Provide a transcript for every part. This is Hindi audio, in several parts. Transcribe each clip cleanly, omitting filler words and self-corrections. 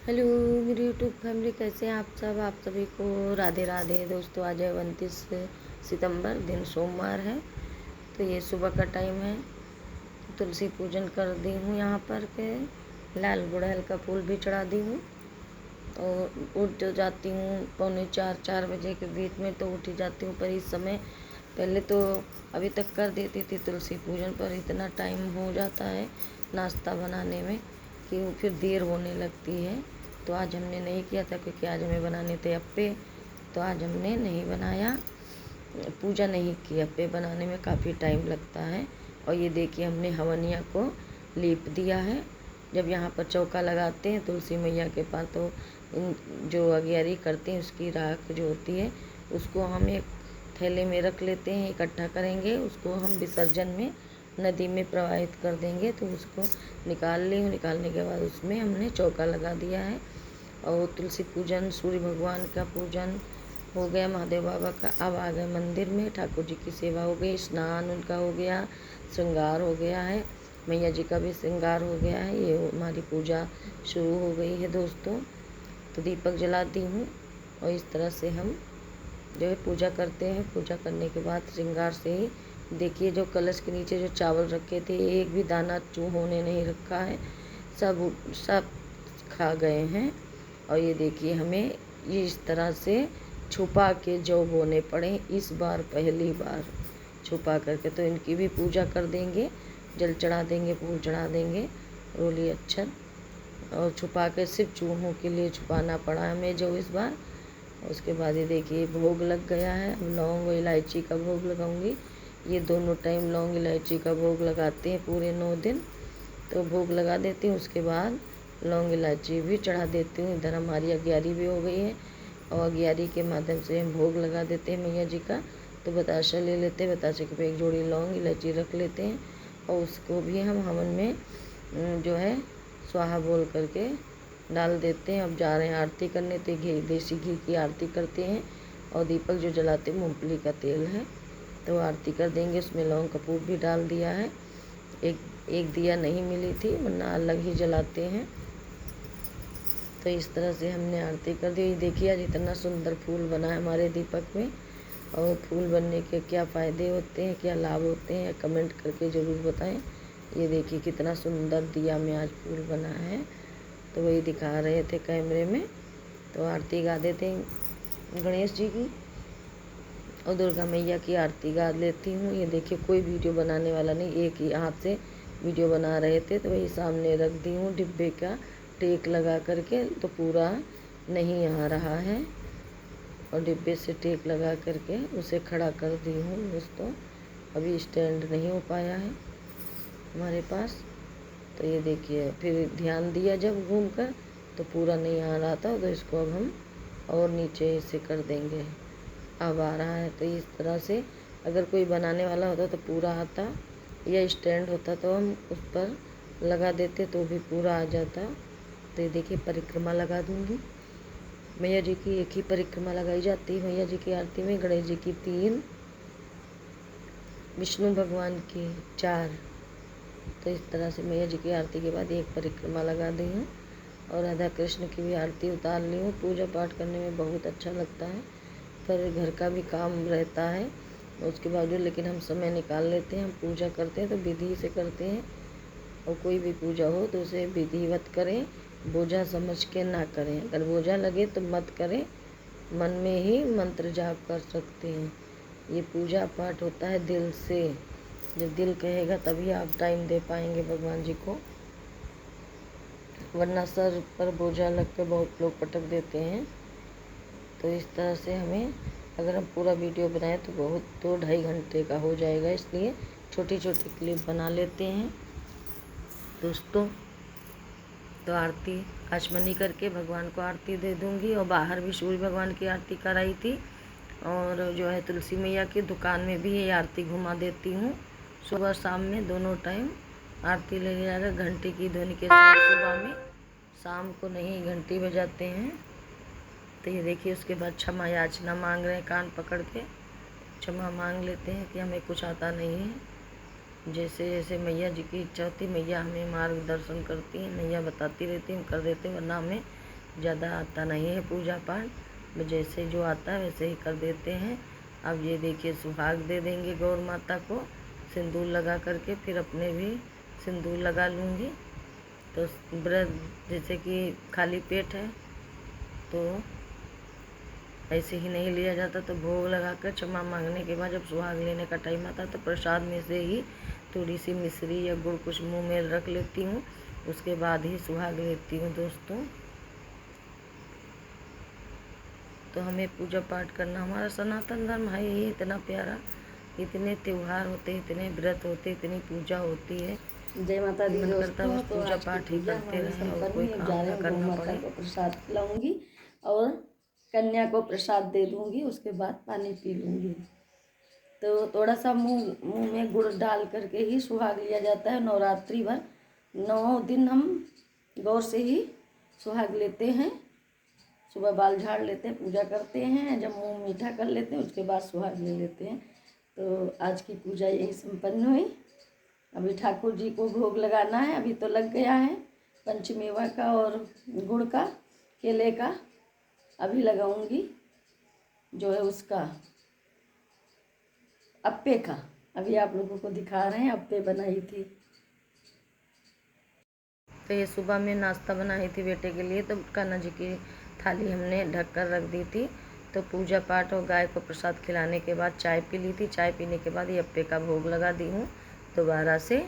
हेलो मेरी यूट्यूब फैमिली, कैसे हैं आप सब। आप सभी को राधे राधे। दोस्तों आज है 29 सितंबर, दिन सोमवार है। तो ये सुबह का टाइम है। तुलसी पूजन कर दी हूँ यहाँ पर के, लाल गुड़हल का फूल भी चढ़ा दी हूँ। तो उठ जाती हूँ 3:45-4 बजे के बीच में, तो उठ ही जाती हूँ। पर इस समय पहले तो अभी तक कर देती थी तुलसी पूजन, पर इतना टाइम हो जाता है नाश्ता बनाने में कि वो फिर देर होने लगती है। तो आज हमने नहीं किया था, क्योंकि आज हमें बनाने थे अप्पे। तो आज हमने नहीं बनाया, पूजा नहीं की। अप्पे बनाने में काफ़ी टाइम लगता है। और ये देखिए, हमने हवनिया को लीप दिया है। जब यहाँ पर चौका लगाते हैं तुलसी मैया के पास, तो जो अगियारी करते हैं उसकी राख जो होती है उसको हम एक थैले में रख लेते हैं, इकट्ठा करेंगे। उसको हम विसर्जन में नदी में प्रवाहित कर देंगे। तो उसको निकाल ली हूँ। निकालने के बाद उसमें हमने चौका लगा दिया है। और तुलसी पूजन, सूर्य भगवान का पूजन हो गया, महादेव बाबा का। अब आ गए मंदिर में, ठाकुर जी की सेवा हो गई, स्नान उनका हो गया, श्रृंगार हो गया है, मैया जी का भी श्रृंगार हो गया है। ये हमारी पूजा शुरू हो गई है दोस्तों। तो दीपक जलाती हूँ और इस तरह से हम जो है पूजा करते हैं। पूजा करने के बाद श्रृंगार से ही देखिए, जो कलश के नीचे जो चावल रखे थे, एक भी दाना चूहों ने नहीं रखा है, सब खा गए हैं। और ये देखिए, हमें ये इस तरह से छुपा के जो बोने पड़े इस बार, पहली बार छुपा करके। तो इनकी भी पूजा कर देंगे, जल चढ़ा देंगे, फूल चढ़ा देंगे, रोली अक्षर। और छुपा के सिर्फ चूहों के लिए छुपाना पड़ा हमें जो इस बार। उसके बाद ये देखिए, भोग लग गया है। अब लौंग और इलायची का भोग लगाऊंगी। ये दोनों टाइम लौंग इलायची का भोग लगाते हैं पूरे 9 दिन। तो भोग लगा देती हूँ, उसके बाद लौंग इलायची भी चढ़ा देती हूँ। इधर हमारी अगियारी भी हो गई है, और अगियारी के माध्यम से हम भोग लगा देते हैं मैया जी का। तो बताशा ले लेते हैं, बताशे के पे एक जोड़ी लौंग इलायची रख लेते हैं, और उसको भी हम हवन में जो है स्वाहा बोल करके डाल देते हैं। अब जा रहे हैं आरती करने, तो घी, देसी घी की आरती करते हैं। और दीपक जो जलाते हैं मूँगफली का तेल है, तो आरती कर देंगे। उसमें लौंग कपूर भी डाल दिया है। एक दिया नहीं मिली थी, वरना अलग ही जलाते हैं। तो इस तरह से हमने आरती कर दी। देखिए आज इतना सुंदर फूल बना है हमारे दीपक में। और फूल बनने के क्या फ़ायदे होते हैं, क्या लाभ होते हैं, कमेंट करके ज़रूर बताएं। ये देखिए कितना सुंदर दिया में आज फूल बना है। तो वही दिखा रहे थे कैमरे में। तो आरती गा देते हैं गणेश जी की, और दुर्गा मैया की आरती गा लेती हूँ। ये देखिए, कोई वीडियो बनाने वाला नहीं, एक ही हाथ से वीडियो बना रहे थे। तो वही सामने रख दी हूँ डिब्बे का टेक लगा करके, तो पूरा नहीं आ रहा है। और डिब्बे से टेक लगा करके उसे खड़ा कर दी हूँ दोस्तों। अभी स्टैंड नहीं हो पाया है हमारे पास। तो ये देखिए, फिर ध्यान दिया जब घूम कर, तो पूरा नहीं आ रहा था। तो इसको अब हम और नीचे से कर देंगे। अब आ रहा है। तो इस तरह से अगर कोई बनाने वाला होता तो पूरा आता, या स्टैंड होता तो हम उस पर लगा देते तो भी पूरा आ जाता। तो ये देखिए, परिक्रमा लगा दूंगी। मैया जी की एक ही परिक्रमा लगाई जाती है मैया जी की आरती में, गणेश जी की 3, विष्णु भगवान की 4। तो इस तरह से मैया जी की आरती के बाद एक परिक्रमा लगा दी हूँ। और राधा कृष्ण की भी आरती उतार ली हूँ। पूजा पाठ करने में बहुत अच्छा लगता है, पर घर का भी काम रहता है उसके बावजूद, लेकिन हम समय निकाल लेते हैं। हम पूजा करते हैं तो विधि से करते हैं। और कोई भी पूजा हो तो उसे विधिवत करें, बोझा समझ के ना करें। अगर बोझा लगे तो मत करें, मन में ही मंत्र जाप कर सकते हैं। ये पूजा पाठ होता है दिल से। जब दिल कहेगा तभी आप टाइम दे पाएंगे भगवान जी को, वरना सर पर बोझा लग कर बहुत लोग पटक देते हैं। तो इस तरह से हमें, अगर हम पूरा वीडियो बनाएं तो बहुत 2-2.5 घंटे का हो जाएगा, इसलिए छोटी छोटी क्लिप बना लेते हैं दोस्तों। तो आरती आचमनी करके भगवान को आरती दे दूंगी। और बाहर भी सूर्य भगवान की आरती कराई थी, और जो है तुलसी मैया की दुकान में भी ये आरती घुमा देती हूँ। सुबह शाम में दोनों टाइम आरती ले जाकर घंटी की ध्वनि के साथ, सुबह में, शाम को नहीं घंटी बजाते हैं। तो ये देखिए, उसके बाद क्षमा याचना मांग रहे हैं, कान पकड़ के क्षमा मांग लेते हैं कि हमें कुछ आता नहीं है। जैसे जैसे मैया जी की इच्छा होती, मैया हमें मार्गदर्शन करती हैं, मैया बताती रहती हैं, हम कर देते हैं, वरना हमें ज़्यादा आता नहीं है पूजा पाठ, जैसे जो आता है वैसे ही कर देते हैं। अब ये देखिए सुहाग दे देंगे गौर माता को सिंदूर लगा करके, फिर अपने भी सिंदूर लगा लूँगी। तो व्रत जैसे कि खाली पेट है तो ऐसे ही नहीं लिया जाता, तो भोग लगाकर क्षमा मांगने के बाद जब सुहाग लेने का टाइम आता तो प्रसाद में से ही थोड़ी सी मिश्री या गुड़ कुछ मुंह में रख लेती हूँ, उसके बाद ही सुहाग लेती हूँ दोस्तों। तो हमें पूजा पाठ करना, हमारा सनातन धर्म है ये इतना प्यारा, इतने त्यौहार होते, इतने व्रत होते, इतनी पूजा होती है। जय माता दी मन करता है दोस्तों। बस तो पूजा आज की पाठ ही पूजा करते हमारी रहें और संपन्न कोई हुई। अब काम जा रहे ना हैं, गौ करना माता पड़े। को प्रसाद खिलाऊंगी और कन्या को प्रसाद दे दूंगी, उसके बाद पानी पी लूंगी। तो थोड़ा सा मुंह में गुड़ डाल करके ही सुहाग लिया जाता है। नवरात्रि भर 9 दिन हम गौर से ही सुहाग लेते हैं। सुबह बाल झाड़ लेते हैं, पूजा करते हैं, जब मुंह मीठा कर लेते हैं उसके बाद सुहाग ले लेते हैं। तो आज की पूजा यही संपन्न हुई। अभी ठाकुर जी को भोग लगाना है, अभी तो लग गया है पंचमेवा का और गुड़ का, केले का अभी लगाऊंगी, जो है उसका अप्पे का। अभी आप लोगों को दिखा रहे हैं, अप्पे बनाई थी। तो ये सुबह में नाश्ता बनाई थी बेटे के लिए, तो कान्हा जी की थाली हमने ढक कर रख दी थी। तो पूजा पाठ और गाय को प्रसाद खिलाने के बाद चाय पी ली थी। चाय पीने के बाद ये अप्पे का भोग लगा दी हूँ दोबारा से।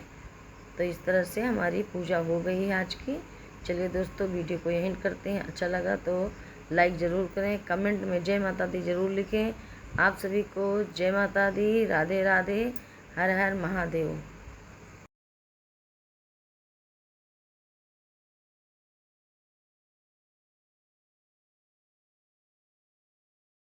तो इस तरह से हमारी पूजा हो गई है आज की। चलिए दोस्तों, वीडियो को यहीं करते हैं। अच्छा लगा तो लाइक ज़रूर करें, कमेंट में जय माता दी ज़रूर लिखें। आप सभी को जय माता दी, राधे राधे, हर हर महादेव।